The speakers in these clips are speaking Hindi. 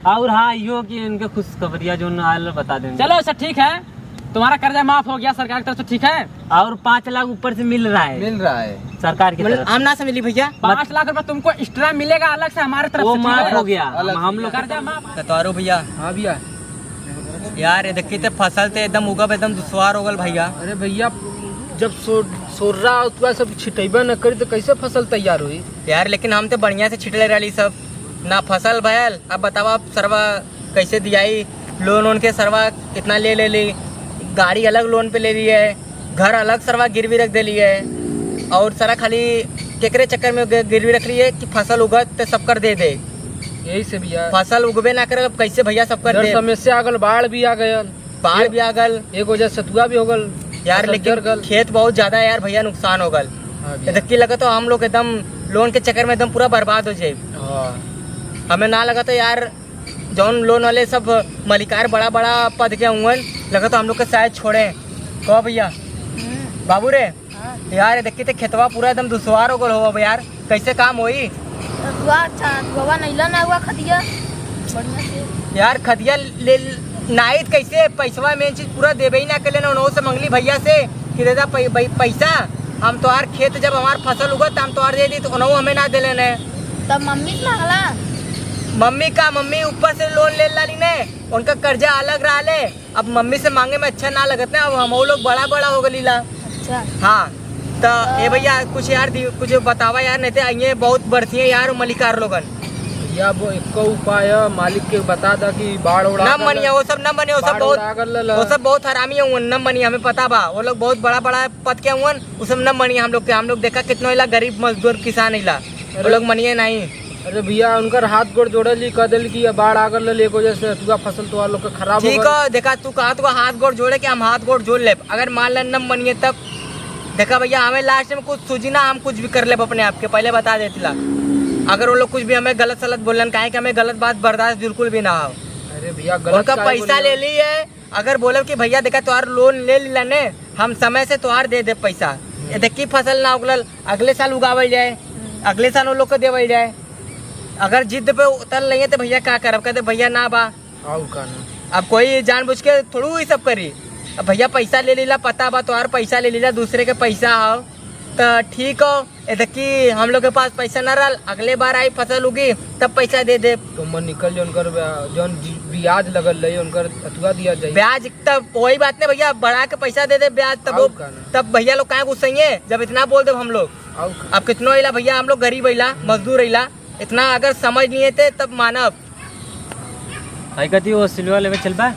और हाँ यो कि इनके खुशखबरिया जो आयल बता देंगे। चलो अच्छा ठीक है, तुम्हारा कर्जा माफ हो गया सरकार की तरफ से, ठीक है। और 5 लाख ऊपर से मिल रहा है सरकार की तरफ। आमना से मिली भैया 5 लाख रुपए तुमको एक्स्ट्रा मिलेगा अलग से हमारे तरफ वो से, माफ ठीक हो है? गया हम लोग कर्जा माफ। कतवारो भैया। हाँ भैया। यार ये देखी तो फसल तो एकदम उगब एकदम दुश्वार हो गल भैया। अरे भैया जब सोर्रा उतवा सब छिटेबा न करी तो कैसे फसल तैयार हुई? यार लेकिन हम तो बढ़िया से छिटले रही सब ना फसल भयल। अब बताओ आप सरवा कैसे दियाई, लोन के सरवा कितना ले ली, गाड़ी अलग लोन पे ले ली है, घर अलग सरवा गिरवी रख दे ली है, और सारा खाली केकरे चक्कर में गिरवी रख ली है कि फसल उगत तो सब कर दे दे। यही से भैया फसल उगबे ना करे कैसे भैया सब कर दे। समस्या आ गल, बाढ़ भी आ गयल, बाढ़ भी आ गल, एक वजह सतुआ भी हो गल यार लेकिन खेत बहुत ज्यादा यार भैया नुकसान हो गल। धक्की लगा तो हम लोग एकदम लोन के चक्कर में एकदम पूरा बर्बाद हो जाए। हमें ना लगा तो यार जौन लोन वाले सब मलिकार बड़ा बड़ा पद के हुए लगा तो हम लोग के शायद छोड़े। कहो भैया बाबू रे यार देखी तो खेतवा पूरा एकदम दुश्वार हो गल हो यार, कैसे काम होई यार। खदिया ले नाइत कैसे पैसवा में चीज पूरा देवे ही ना कर लेना उन्होंने से मंगली भैया से कि दे पैसा हम तो खेत जब हमार फसल उगत हम तो दे दी तो उन्होंने हमें ना दे लेने। तब मम्मी से मांगला, मम्मी ऊपर से लोन ले ला ली ने, उनका कर्जा अलग रहा ले। अब मम्मी से मांगे में अच्छा ना लगत ना, अब हम लोग बड़ा बड़ा हो गली ला। अच्छा हाँ तो ये भैया कुछ यार कुछ बतावा यार, नहीं तो ये बहुत बढ़ती है यार मलिकार लोगन। या वो एक उपाय मालिक के बता दा कि बाढ़ उड़ा न बनिया वो सब न बने, वो सब बहुत हरामी है न बनी, हमें पता बा। वो लोग बहुत बड़ा बड़ा पद के हुए वो सब न बनी। हम लोग देखा कितना इला गरीब मजदूर किसान इला वो लोग मनिए नहीं। अरे भैया उनकर हाथ गोड़ जोड़े ली कह दिल की बाढ़ आ गल एक वजह से तुआ फसल तो लोग खराब हो। ठीक है देखा तू कहा तुआ हाथ गोड़ जोड़े के हम हाथ गोड़ जोड़ ले, अगर मान ले न बनिए तब देखा भैया हमें लास्ट में कुछ सूझी ना, हम कुछ भी कर ले अपने आप के पहले बता देती ला। अगर वो लोग कुछ भी हमें गलत सलत बोलन काहे कि हमें गलत बात बर्दाश्त बिल्कुल भी ना हो। अरे भैया उनका पैसा ले ली है, अगर बोले कि भैया देखा तुम्हार लोन ले ली ने हम समय से तुम्हार दे दे पैसा, देखी फसल ना उगल अगले साल उगावल जाए, अगले साल वो लोग को देवल जाए। अगर जिद पे उतर नहीं है तो भैया क्या करब, कहते भैया ना बा। अब कोई जानबूझ के थोड़ू ही सब करी। अब भैया पैसा ले लीला, पता बा तुम्हार पैसा ले लीला, दूसरे के पैसा हो तो ठीक हो। देखी हम लोग के पास पैसा न रहा, अगले बार आई फसल उगी तब पैसा दे दे। तो मन निकल जाए उनकर जौन ब्याज लगल रही उनकर अथुआ दिया जाए। ब्याज तब वही बात नहीं भैया, बढ़ा के पैसा दे दे ब्याज तब भैया लोग कहाँ गुस्से जब इतना बोल दे हम लोग। अब कितना इला भैया, हम लोग गरीब इला मजदूर इला, इतना अगर समझ लिए थे तब मानव। भाई कहती वो सिलवा लेवे चल बा।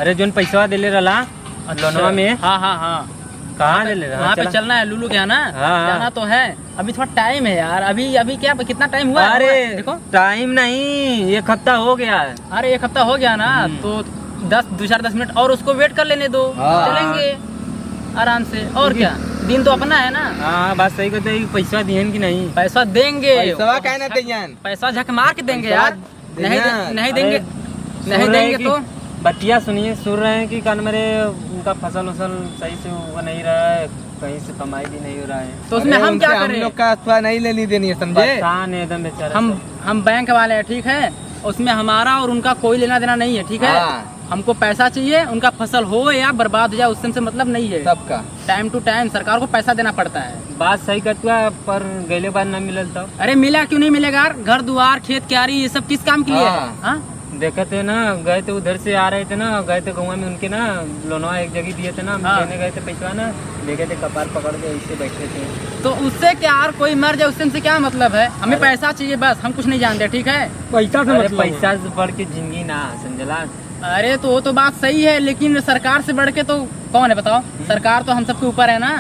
अरे जोन पैसा दे ले रहा लोनवा में। हाँ हाँ हाँ कहाँ ले ले रहा? वहाँ पे चलना है लुलू के यहाँ ना। हाँ। जाना तो है, अभी थोड़ा टाइम है यार। अभी क्या कितना टाइम हुआ? अरे देखो टाइम नहीं, 1 हफ्ता हो गया। अरे 1 हफ्ता हो गया ना, तो 10 मिनट और उसको वेट कर लेने दो, चलेंगे आराम से। और क्या दिन तो अपना है ना। हाँ बात सही कहते, पैसा दिहन की नहीं? पैसा देंगे, पैसा झक मार के देंगे यार। नहीं देंगे नहीं देंगे तो बतिया सुनिए, सुन रहे हैं कि कान मेरे उनका फसल सही से वो नहीं रहा है, कहीं से कमाई भी नहीं हो रहा है। तो उसमें हम क्या करें? हम लोग का अथवा नहीं लेनी देनी है, समझे? एकदम बेचारा। हम बैंक वाले हैं, ठीक है, उसमें हमारा और उनका कोई लेना देना नहीं है, ठीक है। हमको पैसा चाहिए, उनका फसल हो या बर्बाद हो जाए उससे हमसे मतलब नहीं है। सबका टाइम टू टाइम सरकार को पैसा देना पड़ता है। बात सही करता है, पर गले बाद न मिलल तो। अरे मिला क्यों नहीं मिलेगा? घर द्वार खेत क्यारी ये सब किस काम के लिए है? देखते थे ना, गए थे उधर से आ रहे थे ना, गए थे गाँव में उनके ना लोनवा एक जगह दिए थे ना, लेने गए थे पैसा ना, देखे थे कपार पकड़ के ऐसे बैठे थे। तो उससे क्या यार, कोई मर जाए उससे हमसे क्या मतलब है? हमें पैसा चाहिए बस, हम कुछ नहीं जानते, ठीक है। पैसा से पैसा से बढ़ के जिंदगी ना, समझला? अरे तो वो तो बात सही है, लेकिन सरकार से बढ़ के तो कौन है बताओ? सरकार तो हम सबके ऊपर है ना।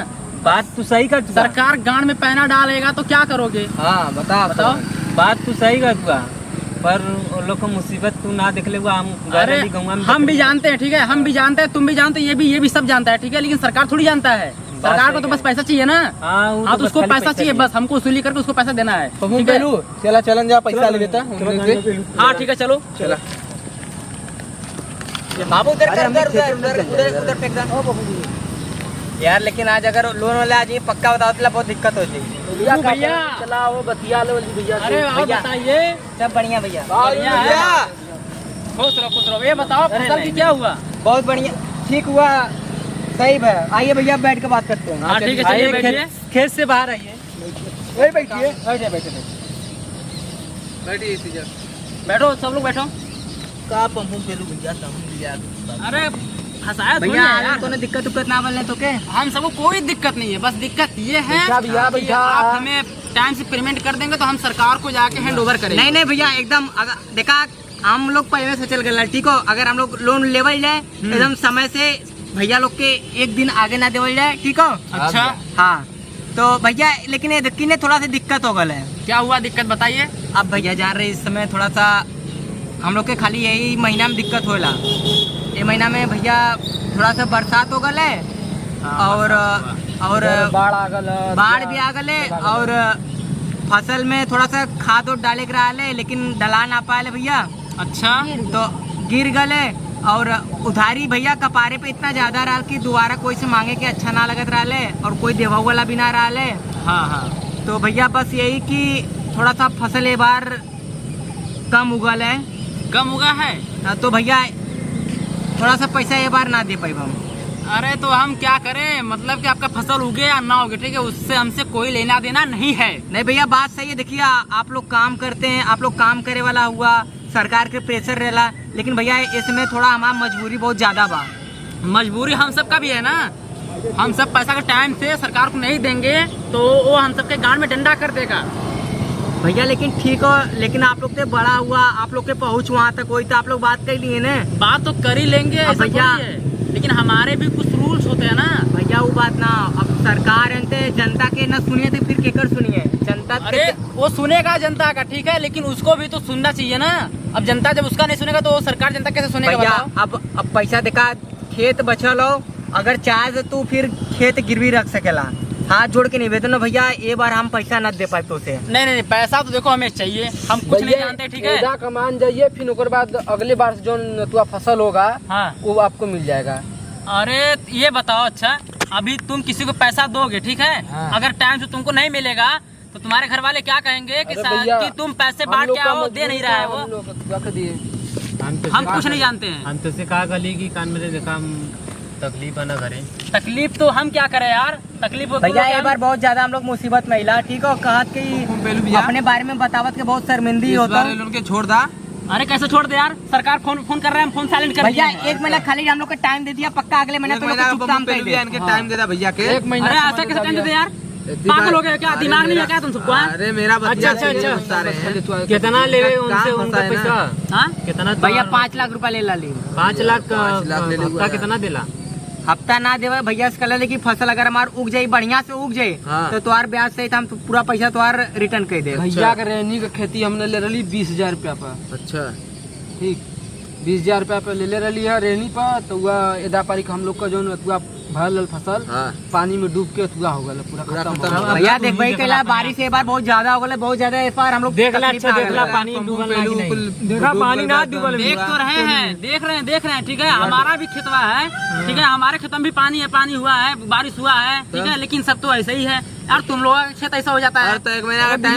बात तो सही कर, सरकार गांड में पैना डालेगा तो क्या करोगे? हाँ बताओ। बात तो सही कर, पर लोग को मुसीबत तू ना देख ले। अरे हम भी जानते हैं, ठीक है, हम भी जानते हैं, तुम भी जानते हैं, ये भी सब जानता है, ठीक है, लेकिन सरकार थोड़ी जानता है। सरकार को तो बस पैसा चाहिए ना। हाँ तो उसको पैसा चाहिए, बस हमको वसूली करके उसको पैसा देना है। चला चलन जा पैसा ले लेता। हाँ ठीक है चलो। बाबू उधर फेंक दो यार। लेकिन आज अगर लोन वाले आज ये पक्का बताओ तो बहुत दिक्कत हो जाएगी चला वो बतिया लो भैया। अरे बताइए, सब बढ़िया भैया। बढ़िया है। खुश रहो। ये बताओ फसल की क्या हुआ? बहुत बढ़िया, ठीक हुआ, सही है। आइए भैया बैठ के बात करते हैं। हाँ ठीक है, चलिए बैठिए। खेत से बाहर आइए। वही बैठिए। बैठो, सब लोग बैठो। अरे फंसाया थोड़ी भैया है यार। तो दिक्कत उक्कत ना बोलने तो के हम सबको कोई दिक्कत नहीं है, बस दिक्कत ये है कि आप हमें टाइम से पेमेंट कर देंगे तो हम सरकार को जाके हैंड ओवर करेंगे। नहीं भैया, एकदम अगर देखा हम लोग पहले से चल गए, ठीक हो। अगर हम लोग लोन लेवल जाए एकदम समय से, भैया लोग के एक दिन आगे ना देवल जाए, ठीक हो। अच्छा हाँ तो भैया, लेकिन ये किने थोड़ा सा दिक्कत हो गल है। क्या हुआ दिक्कत बताइए। अब भैया जान रहे इस समय थोड़ा सा हम लोग के खाली यही महीना में दिक्कत होला। ये महीना में भैया थोड़ा सा बरसात हो गल है और बाढ़ भी आ गल है और फसल में थोड़ा सा खाद और डाले के रहा है, लेकिन डला ना पाए भैया। अच्छा तो गिर गले और उधारी भैया कपारे पे इतना ज्यादा रहा कि दोबारा कोई से मांगे के अच्छा ना लगत रहा और कोई देवा वाला भी ना रहा। हाँ। तो भैया बस यही कि थोड़ा सा फसल ये बार कम उगल है। कम उगा है तो भैया थोड़ा सा पैसा ये बार ना दे पाए हम। अरे तो हम क्या करें, मतलब कि आपका फसल उगे या ना उगे, ठीक है, उससे हमसे कोई लेना देना नहीं है। नहीं भैया बात सही है। देखिए आप लोग काम करते हैं, आप लोग काम करे वाला हुआ, सरकार के प्रेशर रहेला, लेकिन भैया इसमें थोड़ा हमारा मजबूरी बहुत ज्यादा बा। मजबूरी हम सबका भी है ना। हम सब पैसा का टाइम से सरकार को नहीं देंगे तो वो हम सबके गांड में डंडा कर देगा। भैया लेकिन ठीक हो, लेकिन आप लोग से बड़ा हुआ, आप लोग के पहुँच वहाँ तक हुई तो आप लोग बात कर लिए ना। बात तो कर ही लेंगे ऐसा भैया, थोड़ी है, लेकिन हमारे भी कुछ रूल्स होते हैं ना भैया। वो बात ना, अब सरकार है जनता के न सुनिए तो फिर केकर सुनिए जनता। अरे वो सुनेगा जनता का, ठीक है, लेकिन उसको भी तो सुनना चाहिए ना। अब जनता जब उसका नहीं सुनेगा तो सरकार जनता कैसे सुनेगा भैया? बताओ। अब पैसा देखा, खेत बचल हो, अगर चाहे तो तू फिर खेत गिरवी रख सकेला। हाथ जोड़ के निवेदन है भैया, ये बार हम पैसा न दे पाए तो से। नहीं, पैसा तो देखो हमें चाहिए, हम कुछ नहीं जानते, ठीक है। एदा कमान जाइए, फिर ओकर बाद अगले बार जो तुआ फसल होगा हाँ। वो आपको मिल जाएगा। अरे ये बताओ, अच्छा अभी तुम किसी को पैसा दोगे, ठीक है, हाँ। अगर टाइम से तुमको नहीं मिलेगा तो तुम्हारे घर वाले क्या कहेंगे कि, अरे भैया, कि तुम पैसे बांट के आओ, दे नहीं रहा है वो। हम कुछ नहीं जानते हैं। हम तो से कहा गली की कान में देखा हम तकलीफ ना करें। तकलीफ तो हम क्या करें यार, तकलीफ भैया एक बार बहुत ज्यादा हम लोग मुसीबत में हिला, ठीक हो। कहत की अपने बारे में बतावत के बहुत शर्मिंदी होता। छोड़ दा। अरे कैसे छोड़ दे यार, सरकार फोन कर रहे हैं, फोन साइलेंट कर भैया दिया। एक महीना खाली हम लोग का टाइम दे दिया, पक्का अगले महीने तो काम कर दे। टाइम दे दा भैया के। एक महीना। अरे ऐसा कैसे टाइम देते यार, पागल हो गए क्या, दिमाग नहीं है क्या तुम सबको? अरे मेरा अच्छा कितना ले रहे उनसे उनका पैसा? हाँ कितना भैया 5 लाख रुपया ले ली। 5 लाख हफ्ता कितना देला? हफ्ता ना देवे भैया, इसका ले की फसल अगर हमार उग जाये, बढ़िया से उग जाये, हाँ। तो तुम्हार ब्याज सहित हम पूरा पैसा तुम्हार रिटर्न कर दे। भैया के रहनी का खेती हमने ले रही 20,000 रुपया पर। अच्छा ठीक, 20,000 रुपया पे ले रही है रहनी पर। तो वह एदा पारी हम लोग का जो भरल फसल पानी में डूब के तुआ हो गया, पूरा खत्म हो गया। भैया देख भाई कैला बारिश एक बार बहुत ज्यादा हो गया, बहुत ज्यादा इस बार हम लोग देख ला, अच्छा देख ला, पानी डूबल ना कि नहीं? देखा पानी ना डूबल। देख तो रहे हैं, देख रहे हैं, ठीक है। हमारा भी खेतवा है, ठीक है, हमारे खेत में भी पानी है, पानी हुआ है, बारिश हुआ है, ठीक है, लेकिन सब तो ऐसे ही है यार। तुम लोगों का खेत ऐसा हो जाता है। तो एक महीना का टाइम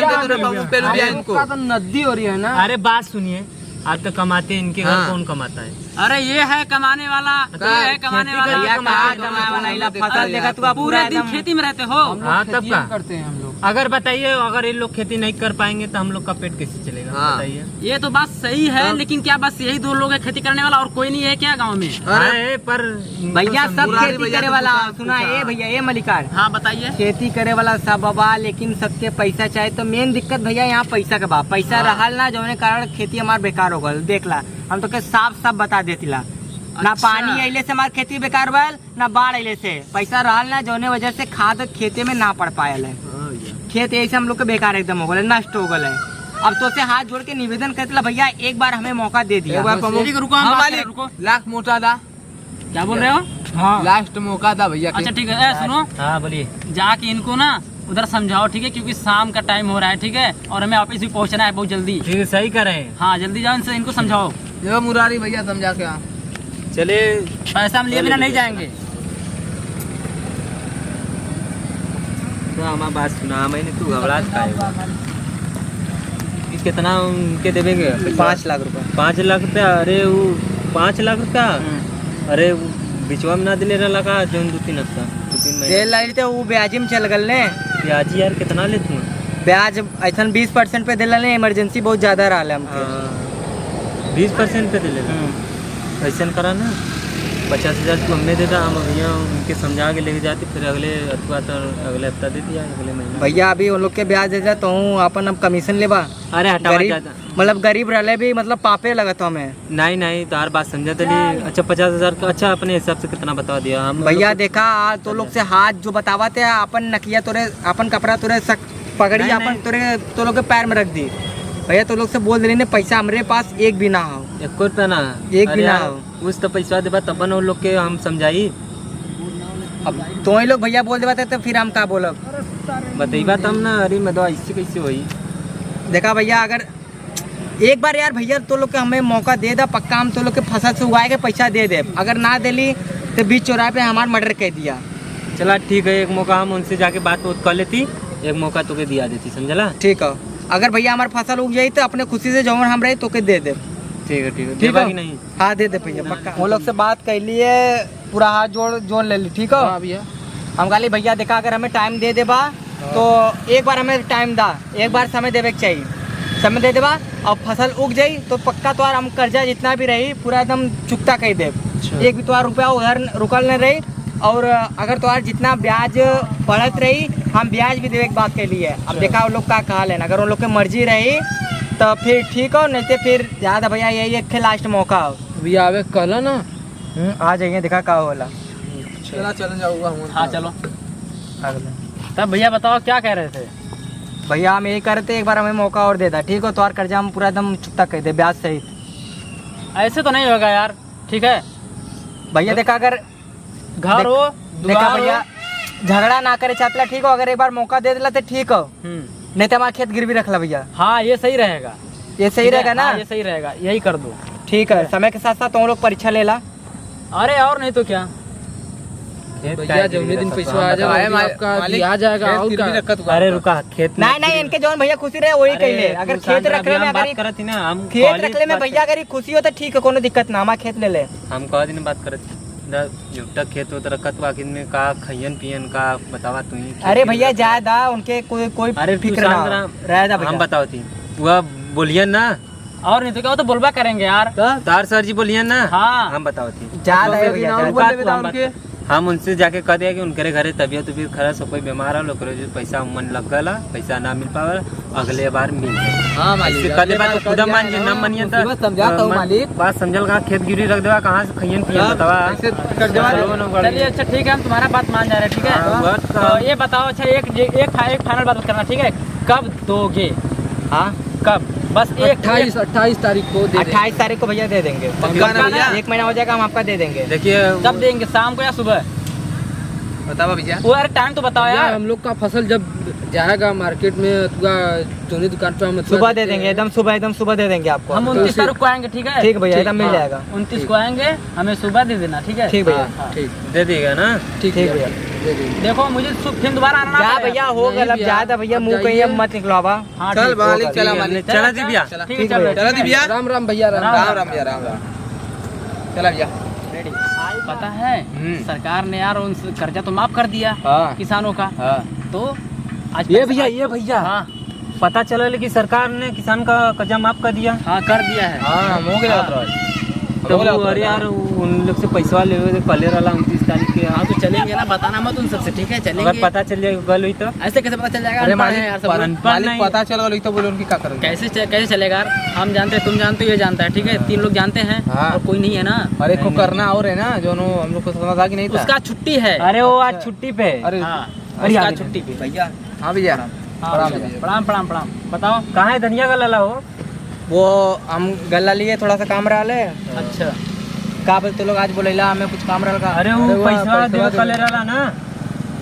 दे तो नदी हो रही है ना। अरे बात सुनिए, आप तो कमाते हैं, इनके घर कौन कमाता है? अरे ये है कमाने वाला, ये है कमाने वाला। फसल देखा तू पूरे दिन खेती में रहते हो। हाँ तब का करते हैं हम लोग। अगर बताइए, अगर ये लोग खेती नहीं कर पाएंगे तो हम लोग का पेट कैसे चलेगा? बताइए। ये तो बात सही है, लेकिन क्या बस यही 2 लोग है खेती करने वाला और कोई नहीं है क्या गाँव में? अरे पर भैया सब खेती करे वाला सुना है भैया, ये मलिकार। हाँ बताइए। खेती करे वाला सब बाबा, लेकिन सबके पैसा चाहिए। तो मेन दिक्कत भैया यहाँ पैसा के बा, पैसा रहल ना, जो कारण खेती हमार बेकार हो गल। देख ला, हम तो के साफ बता देती ला, ना पानी अइले से हमार खेती बेकार भल, ना बाढ़ अइले से पैसा रहल ना, जोने वजह से खाद खेते में ना पड़ पायल है। खेत ऐसे हम लोग के बेकार एकदम हो गए, नष्ट हो गए। अब तो से हाथ जोड़ के निवेदन करते ला भैया, एक बार हमें मौका दे दिया। रुको, लाख मोटा दा। क्या बोल रहे हो? हाँ। लास्ट मौका था भैया। अच्छा ठीक है, सुनो। हाँ बोलिए। जाके इनको ना उधर समझाओ, ठीक है, क्योंकि शाम का टाइम हो रहा है, ठीक है, और हमें ऑफिस भी पहुंचना है बहुत जल्दी। ठीक है, सही कर रहे हैं। हाँ जल्दी जाओ, इनसे इनको समझाओ। जो मुरारी भैया समझा के चले, पैसा हम लिए बिना नहीं जाएंगे। तो हमारी बात सुना, मैंने तू घबराहट का कितना उनके देवेंगे? 5 लाख रुपए। 5 लाख रुपया? अरे वो 5 लाख रुपया, अरे बिचवा में ना दिले रहा का जो 2-3 हफ्ता 2-3 दे महीने लाई थे वो ब्याज में चल गल ने। ब्याज यार कितना ले तू? ब्याज ऐसा 20% पे दिला ने, इमरजेंसी बहुत ज्यादा रहा है हमके। 20% पे दिले ऐसा करा ना। 50,000 तू हमें देता, हम भैया उनके समझा के लेके जाते, फिर अगले अथवा तो अगले हफ्ता दे दिया, अगले महीने। भैया अभी उन लोग के ब्याज देता तो हूँ अपन अब कमीशन लेबा। अरे हटावा गरीब जाता मतलब गरीब रहले भी मतलब पापे लगता हमें। नहीं तो हर बात समझा तो नहीं। अच्छा 50,000 का, अच्छा अपने हिसाब से कितना बता दिया हम भैया देखा तो लोग से हाथ जो बतावा थे अपन नकिया तोरे अपन कपड़ा तोरे पगड़ी नहीं, अपन नहीं। तोरे तो लोग के पैर में रख दी। भैया तो लोग से बोल रही ने पैसा हमारे पास एक भी ना हो, 1 रुपया ना, एक भी अरे ना यार, हो। उस तो पैसा देबा तब न लोग के हम समझाई। अब तो ही लोग भैया बोल देते तो फिर हम क्या बोलब? बतईबा तब ना। अरे मैं तो ऐसे कैसे हुई? देखा भैया अगर एक बार यार भैया तो लोग के हमें मौका दे दा, पक्का हम तो लोग के फसल से उगाए के पैसा दे दे। अगर ना दिली तो बीच चौराहे पे हमारा मर्डर कह दिया। चला ठीक है, एक मौका हम उनसे जाके बात कर लेती, एक मौका तो के दिया देती, समझला? ठीक है, अगर भैया हमारी फसल उग जाई तो अपने खुशी से जौन हम रहे तो के दे दे। ठीक है ठीक देबा है कि नहीं? हाँ दे दे भैया पक्का। वो लोग से बात कर लिए, पूरा हाथ जोड़ ले ली। ठीक है भैया हम गाली भैया देखा अगर हमें टाइम दे देबा तो एक बार हमें टाइम दा, एक बार समय देवे के चाहिए, समय दे देबा और फसल उग जाई तो पक्का तो हम कर्जा जितना भी रही पूरा एकदम चुकता कर दे। एक भी तो रुपया उधर रुकल नहीं रही, और अगर तो जितना ब्याज बढ़त रही हम ब्याज भी देवे की बात कर लिए। अब देखा वो लोग का कहा लेना, अगर उन लोग की मर्जी रही तो फिर ठीक हो, नहीं तो फिर ज्यादा भैया यही एक लास्ट मौका हो। भैया आवे कहला ना। आ जाइए देखा का होला। चला चल जाऊंगा। हाँ चलो। तब भैया बताओ क्या कह रहे थे? भैया हम यही करते एक बार हमें मौका और दे दा, ठीक हो? तो और कर्जा हम पूरा एकदम चुकता कर दे ब्याज सहित। ऐसे तो नहीं होगा यार। ठीक है भैया देखा अगर घर हो देखा दुआर हो। भैया झगड़ा ना करे चाहला, ठीक हो? अगर एक बार मौका दे दिला तो ठीक हो, नहीं तो हमारा खेत गिरवी रख ला भैया। हाँ ये सही रहेगा। ये सही रहेगा ना? हाँ, ये सही रहेगा, यही कर दो। ठीक है, समय के साथ साथ तुम लोग परीक्षा ले ला। अरे और नहीं तो क्या। भैया जब दिन पैसा आ जाएगा आपका आ जाएगा और क्या? अरे रुका, खेत नहीं इनके जौन भैया खुशी रहे वही कहले। अगर खेत रखले में बात अगर करत थी ना, हम खेत रखले में भैया अगर खुशी हो तो ठीक है, कोनो दिक्कत ना, हमारा खेत ले ले। हम कह दिन बात करत झुट्टा खेत होता रखत वाकिन में का खैयन पियन का बतावा तू ही। अरे भैया ज्यादा उनके कोई अरे फिक्र ना रह दा हम भैया। बताओ थी वह बोलियन ना, और नहीं तो क्या, वो तो बोलबा करेंगे यार। तार सर जी बोलियन ना। हाँ हम बताओ थी ज्यादा है भैया तो हम उनसे जाके कह दिया कि उनके घरे तबियत उबियत खराब सब कोई बीमार है, लोग जो पैसा मन लग गला, पैसा ना मिल पावा, अगले बार मिल जाए। हाँ मालिक कदे बात तो खुद मान जी ना मानिए तो समझाता हूँ मालिक। बात समझल कहाँ खेत गिरी रख देवा, कहाँ से खैयन पियन बतावा। चलिए अच्छा ठीक है, हम तुम्हारा बात मान जा रहे हैं। ठीक है तो ये बताओ, अच्छा एक फाइनल बात करना, ठीक है? कब दोगे? हाँ कब? बस 28 तारीख को 28 तारीख को भैया दे देंगे। एक महीना हो जाएगा हम आपका दे देंगे। देखिए कब देंगे, शाम को या सुबह? बताओ भैया। वो यार टाइम तो बताओ यार। हम लोग का फसल जब जाएगा मार्केट में दोनों दुकान पे हम सुबह दे देंगे, एकदम सुबह दे देंगे आपको। हम 29 तारीख को आएंगे। ठीक है ठीक भैया एकदम मिल जाएगा। 29 को आएंगे, हमें सुबह दे देना। ठीक है ठीक भैया हाँ। ठीक दे देगा ना? ठीक भैया। देखो मुझे फिर दोबारा आना जा पड़ेगा। भैया हो गया, अब ज्यादा भैया मुंह कहीं अब मत निकलवावा। हाँ चल ठीक। मालिक चला मालिक चला दी भैया। ठीक है चल चला दी भैया। राम राम भैया राम भैया राम चला भैया। पता है सरकार ने यार उन कर्जा तो माफ कर दिया किसानों का। तो आज ये भैया हाँ पता चला कि सरकार ने किसान का कर्जा माफ कर दिया। हाँ कर दिया है। हाँ हो गया तो अरे यार उन लोग से पैसा ले पहले वाला 29 तारीख के। हाँ तो चलेंगे ना, बताना मत उन सबसे। ठीक है चलेंगे। अगर पता चल जाएगा गल हुई तो ऐसे कैसे पता चल जाएगा? अरे अनपढ़ है यार सब लोग। मालिक पता चल गया तो बोले उनकी क्या करेंगे? कैसे चलेगा यार? हम जानते हैं, तुम जानते हो, ये जानता है। ठीक है 3 लोग जानते हैं और कोई नहीं है ना। अरे को करना और है ना जो हम लोग को समझ आ कि नहीं था। उसका छुट्टी है। अरे वो आज छुट्टी पे। अरे हाँ अरे उसका आगे छुट्टी पे। भैया हाँ भैया प्रणाम। बताओ कहाँ है धनिया का लला हो? वो हम गला लिए थोड़ा सा काम रहा ले। अच्छा का बोलते लोग आज बोलेला हमें कुछ काम रहा। अरे वो पैसा देवे कले रहा ना,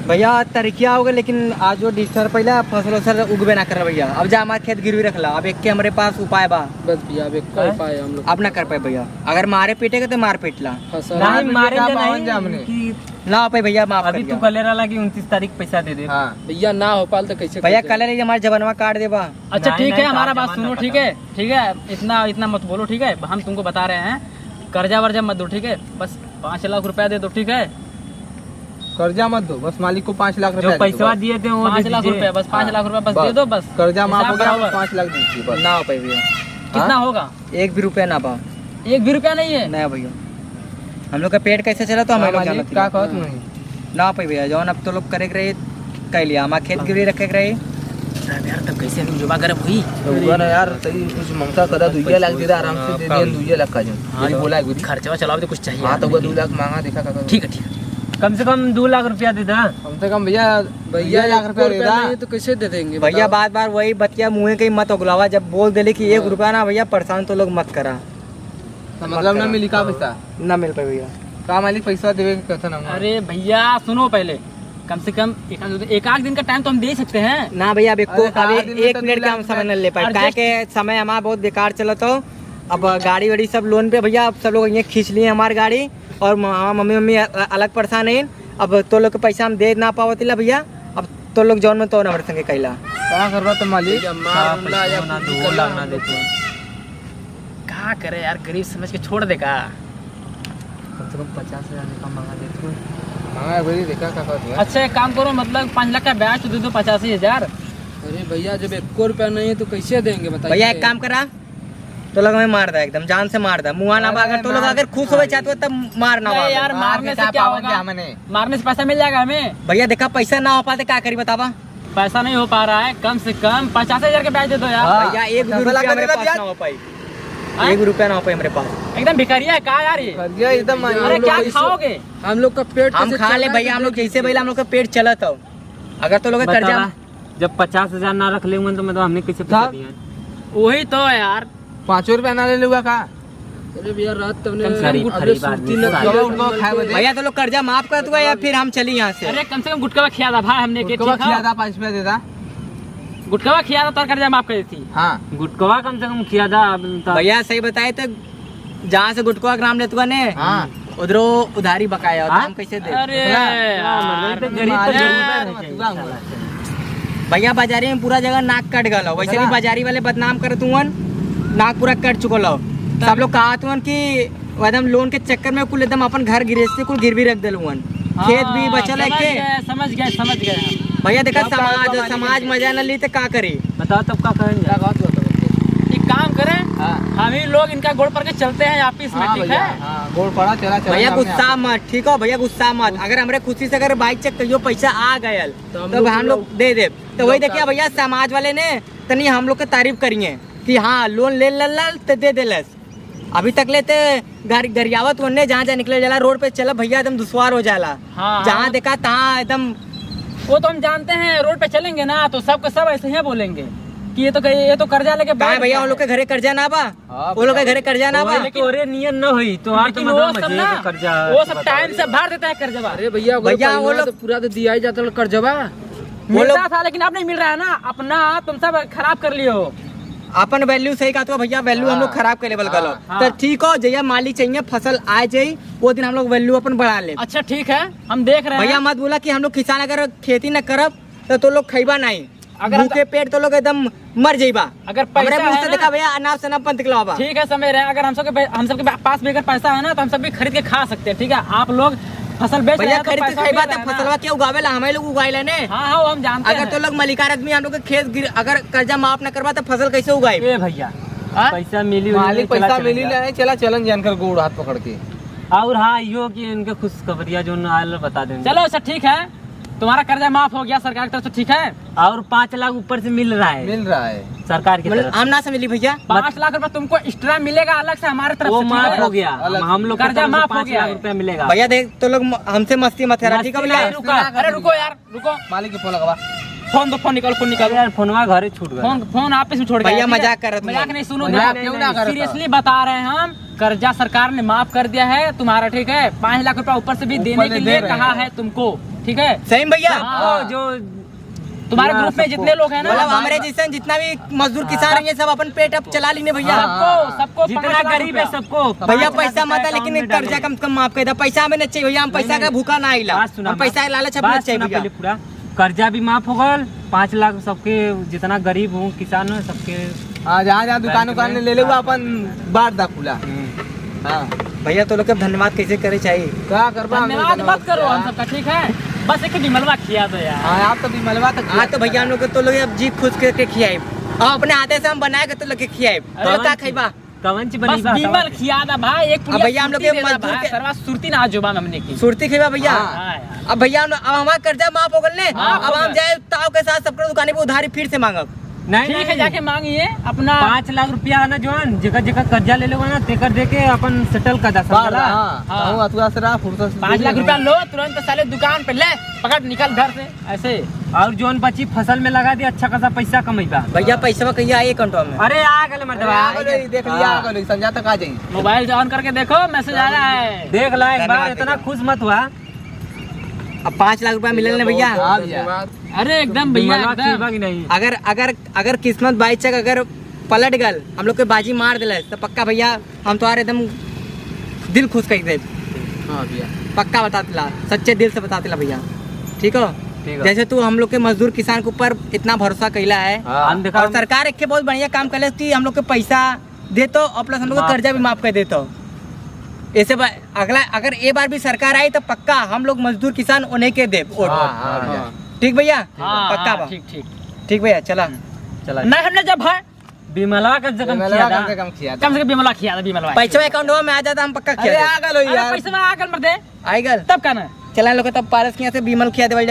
भैया तरीकिया हो गए, लेकिन आज जो डिस्टर पहले फसल उसल उगबे ना कर भैया। अब जा हमारे खेत गिरवी रखला, अब एक के हमारे पास उपाय बा, बस भैया अब एक कर पाए हम लोग अब ना कर पाए भैया। अगर मारे पीटेगा तो मार पीटला फसल नहीं मारेंगे नहीं कि ना हो पाए भैया, माफ अभी कर तू दिया। कले रहा कि 29 तारीख पैसा दे दे। भैया ना हो पाल तो कैसे भैया करते? कल हमारे जबनवा काट देबा। अच्छा नहीं, ठीक है, नहीं, हमारा ताजा बात सुनो, मानना ठीक है, ठीक है, इतना इतना मत बोलो, ठीक है। हम तुमको बता रहे हैं, कर्जा वर्जा मत दो, ठीक है। बस 5 लाख रुपया दे दो, ठीक है। कर्जा मत दो, बस मालिक को 5 लाख जो रुपया पैसा दिए थे वो 5 लाख रुपया, बस 5 लाख रुपया बस दे दो, बस कर्जा माफ हो हिसाब गया, बराबर। 5 लाख दीजिए बस। ना हो पाए भैया, कितना होगा? एक भी रुपया ना पा। 1 भी रुपया नहीं है। ना भैया, हम लोग का पेट कैसे चला तो हम लोग मालिक जानत का नहीं। कहत नहीं ना हो पाए भैया, जौन अब तो लोग करे के रहे कह लिया, हमारा खेत गिरवी रखे के रहे। यार तब कैसे हम जुबा करब हुई? तो हुआ ना यार, सही कुछ मंगता करा 2 लाख दे दे, आराम से दे दे 2 लाख का जो हाँ, बोला है गुरी। खर्चा चलाओ तो कुछ चाहिए। हाँ तो वो 2 लाख मांगा, देखा काका। ठीक है, ठीक है। कम से कम 2 लाख रुपया दे दा। कम से कम भैया भैया 2 लाख रुपया दे दा। नहीं तो कैसे दे देंगे भैया बताओ? बार बार वही बतिया मुँह कहीं मत उगलावा। जब बोल देले कि 1 रुपया ना भैया, परेशान तो लोग मत करा। मतलब ना मिली का पैसा ना मिल पाए भैया। का मालिक पैसा देवे के कहता ना। अरे भैया सुनो, पहले कम से कम एक आध दिन का टाइम तो हम दे सकते हैं। ना भैया अब अरे कहाँ अभी दिन में 1 तो मिनट का हम 2 समय न ले पाए, लाख काहे के समय हमारा बहुत बेकार चला। तो अब गाड़ी वाड़ी सब लोन पे भैया, अब सब लोग ये खींच लिए हमारी गाड़ी, और मम्मी अलग परेशान है। अब तो लोग के पैसा हम दे ना पावतिला भैया। अब तो लोग जौन में तो हमारे संगे कैला का करबा तो मालिक? भैया मार उमला या ना कुछ 2 कर लाख ला ना देते। क्या करे यार, गरीब समझ के छोड़ देगा। कम से कम 50,000 का मांगा देते। हां भाई देखा का कहत है। अच्छा एक काम करो, मतलब 5 लाख का ब्याज तो दे दो 85,000। अरे भैया जब 1 रुपया नहीं है तो कैसे देंगे बताइए? भैया एक काम करा, तो लोग हमें मार दा, एकदम जान से मार दा। मुआ ना बा, अगर तो लोग अगर खुश हो चाहते हो तब मार ना नहीं यार, बा। मारने से क्या होगा? हमने मारने से पैसा मिल जाएगा हमें। भैया देखा पैसा ना हो पाते क्या करी बतावा। पैसा नहीं हो पा रहा है, कम से कम 50,000 का ब्याज दे दो यार। भैया 1 भी रुपया हमारे पास ना हो पाई, 1 रुपया ना हो पाई हमारे पास। एकदम भिखारिया है क्या यार ये? कर्जा एकदम अरे क्या खाओगे? हम लोग का पेट हम कैसे खा चल ले रहा है भैया, हम कि लोग देख जैसे लीजिए। भैया हम लोग का पेट चलत हो। अगर तो लोग कर्जा बता, जब 50,000 ना रख लेंगे तो मतलब हमने कैसे पैसा दिया? वही तो है यार। 5 रुपया ना ले लूगा का? अरे भैया रात तुमने गरीब अरे आदमी, सुर्ती न चलो उनको खाए बदे भैया तो लोग कर्जा माफ कर दूंगा या फिर हम चली यहाँ से। अरे कम से कम गुटका खिया था भाई हमने के, उसको ठीक खिया है? था 5 रुपया दे दा। गुटका खिया था तो कर्जा माफ कर दी थी। हां गुटकवा कम से कम किया था। भैया सही बताए तो जहाँ से गुटका का नाम लेते ने हां उधरो उधारी बकाया और हाँ? हम कैसे दे। अरे यार, गरीब तो गरीब है। भैया बाजारी में पूरा जगह नाक कट गल, वैसे भी बाजारी वाले बदनाम करत हुआ, नाक पूरा कट चुकल हो। सब लोग कहत हुआ कि एकदम लोन के चक्कर में कुल एकदम अपन घर गिरस्ती कुल गिरवी रख दिल हुआ, खेत भी बचल है के। समझ गए समझ गए। भैया देखा समाज मजा न ली तो का करी। बताओ तब का कहेंगे? एक काम करें, हां हम ही लोग इनका गोड़ पर के चलते हैं ऑफिस में, ठीक भैया है? हां गोड़ पड़ा चला चला। भैया गुस्सा मत, ठीक हो भैया गुस्सा मत। अगर हमारे खुशी से अगर बाइक चेक कहियो पैसा आ गयल तो हम लोग दे दे। तो वही देखिए भैया समाज वाले ने तनी हम लोग के तारीफ करिए कि हाँ लोन ले लल तो दे देलस। अभी तक लेते गरियावत वन्ने जहाँ जहाँ निकले जाला रोड पे चला भैया एकदम दुश्वार हो जाला। हाँ। जहाँ देखा तहाँ एकदम। वो तो हम जानते हैं, रोड पे चलेंगे ना तो सबके सब ऐसे ही बोलेंगे कि ये तो कर्जा लेके का बैठ भैया गया उन लोग के घरे कर्जा ना बा, हाँ, वो लोग के घरे कर्जा ना बा। तोरे नियन न हुई तो है। हाथ लेकिन में वो दम सब है ना, कर्जा। वो सब टाइम से भर देता है कर्जवा। अरे भैया भैया, वो लोग- तो पूरा तो दिया ही जाता कर्जवा। वो मिलता लोग था लेकिन अब नहीं मिल रहा है ना, अपना तुम सब खराब कर लिए हो। अपन वैल्यू सही का तो भैया वैल्यू हम लोग खराब कर लेवल गलो। हाँ। तो ठीक हो जैया मालिक चाहिए फसल आ जाये वो दिन हम लोग वैल्यू अपन बढ़ा ले। अच्छा ठीक है, हम देख रहे हैं। भैया मत बोला कि हम लोग किसान अगर खेती न करब तो लोग खैबा नहीं, अगर भूखे पेट तो लोग एकदम मर जाइबा। अगर पैसा हमरे मुंह है से ना- देखा भैया अनाप शनाप पंत निकलावा। ठीक है समझ रहे हैं, अगर हम सबके पास भी अगर पैसा है ना तो हम सब भी खरीद के खा सकते हैं, ठीक है? आप लोग फसल बेच रहे भैया हैं तो खरीद के पैसा खैबा मिल रहा तो है ना। फसलवा क्या उगावेला हमें लोग उगाइला ने। हाँ हाँ वो हम जानते अगर हैं। तो लोग मलिकार आदमी हम लोग के खेत अगर कर्जा माफ न करवा तो फसल कैसे उगाए। ए भैया हाँ? पैसा मिली मालिक पैसा मिली नहीं, चला चलन जानकर गोड़ हाथ पकड़ के। और हाँ यो कि इनके खुशखबरिया जो आयल बता देंगे। चलो अच्छा ठीक है, तुम्हारा कर्जा माफ हो गया सरकार की तरफ से, ठीक है? और 5 लाख ऊपर से मिल रहा है मिल रहा है सरकार की मतलब तरफ हम ना से मिली भैया। 5 लाख रुपए तुमको एक्स्ट्रा मिलेगा अलग से हमारे तरफ वो से, ठीक माफ है? हो गया। हम लोग कर्जा माफ हो 5 गया लाख है। रुपया मिलेगा। भैया देख तो लोग हमसे मस्ती मत करा, ठीक है मस्ती भैया। नहीं, रुको, अरे रुको यार रुको, मालिक के फोन लगवा। फोन दो, फोन निकालो, फोन निकालो। यार फोनवा घरे छूट गया। फोन ऑफिस में छोड़ गया, भैया ठीक है? मजाक कर रहे तुम। मजाक नहीं, सुनो मजाक क्यों ना कर रहा था? सीरियसली बता रहे हैं हम, कर्जा सरकार ने माफ कर दिया है तुम्हारा, ठीक है? 5 लाख रुपया ऊपर से भी ऊपर देने से के दे लिए रहे कहा हैं। है तुमको। ठीक है। सही में भैया हाँ। जो तुम्हारे ग्रुप में जितने लोग हैं ना, मतलब हमारे जैसे जितना भी मजदूर किसान हैं ये सब अपन पेट अब चला लेंगे भैया। सबको जितना गरीब है सबको भैया पैसा मत है, लेकिन कर्जा कम से कम माफ कर दे। पैसा हमें नहीं चाहिए भैया, हम पैसा का भूखा ना आइला, बात सुना, हम पैसा का लालच हमें नहीं चाहिए भैया। पूरा कर्जा भी माफ हो गल, 5 लाख सबके, जितना गरीब हूँ किसान है सबके। हाँ जहाँ जहाँ दुकान ले ले अपन बांट दा खुला। हाँ भैया तो लोग के धन्यवाद कैसे करे चाहिए। क्या करबा धन्यवाद मत करो हम सबका, ठीक है। बस एक बिमलवा खिया दो यार। हाँ आप तो बिमलवा तक हाँ तो भैया हम लोग तो लोग अब जी खुद करके खियाए, और अपने हाथे से हम बनाए के तो लोग के खियाए। तो लोग का खाइबा कवन ची बस बनी बिमल खिया दा भाई, एक अब भैया हम लोग के मजदूर के सर्वा सुरती ना जुबान हमने की। सुरती खिबा भैया। हाँ यार। अब भैया अब हमारा कर्जा माफ हो गल ने, माफ अब हो हम गल। जाए ताव के साथ सबको दुकाने पे उधारी फिर से मांगब। नहीं ठीक है, जाके मांगिए अपना 5 लाख रुपया है ना जोन जगह जगह कर्जा ले लेगा ना तेकर दे के अपन सेटल कर दा बांट दा। समझला। हाँ तो अतुआ से रहा फुर्सत से 5 लाख रुपया लो, तुरंत साले दुकान पे ले पकड़ निकल घर से ऐसे। और जोन बची फसल में लगा दे, अच्छा खासा पैसा कमाईबा। भैया पैसा कहिए आइए अकाउंट में। अरे आ गए मर्दवा, आ गए, देख लिया आ गए, संजा तक आ जाइए। मोबाइल ऑन करके देखो, मैसेज आ रहा है। देख ला एक बार, धन्यवाद इतना खुश मत हुआ। अब 5 लाख रुपया मिलल ने भैया। हाँ भैया अरे एकदम भैया बिमलवा एकदम। खिलबा कि नहीं? अगर अगर अगर किस्मत बाई चक अगर पलट गल, हम लोग के बाजी मार दिले तो पक्का भैया हम तुम्हारे एकदम दिल खुश कर दे। हाँ भैया पक्का बता दिला, सच्चे दिल से बता दिला भैया, ठीक हो। ठीक है। जैसे तू हम लोग के मजदूर किसान के ऊपर इतना भरोसा कैला है, हम देखा और सरकार एक बहुत बढ़िया काम कर कि हम लोग के पैसा देतो और प्लस हम लोग का माफ। कर्जा भी माफ कर देतो। ऐसे अगला अगर ये बार भी सरकार आई तो पक्का हम लोग मजदूर किसान उन्हें के दे वोट। हाँ भैया ठीक भैया, हाँ, पक्का बा। ठीक ठीक। ठीक भैया, चला। चला नहीं हमने जब है बिमलवा कम से कम बिमलवा किया कम था। से कम किया था। कम से कम बिमलवा खिया था, बिमलवा। पैसा अकाउंट में आ जाता हम पक्का अरे किया आ गए अरे यार। पैसा आकर मर दे आई गल तब का ना। चला लोग तब पारस के यहाँ से बीमल खिया दे।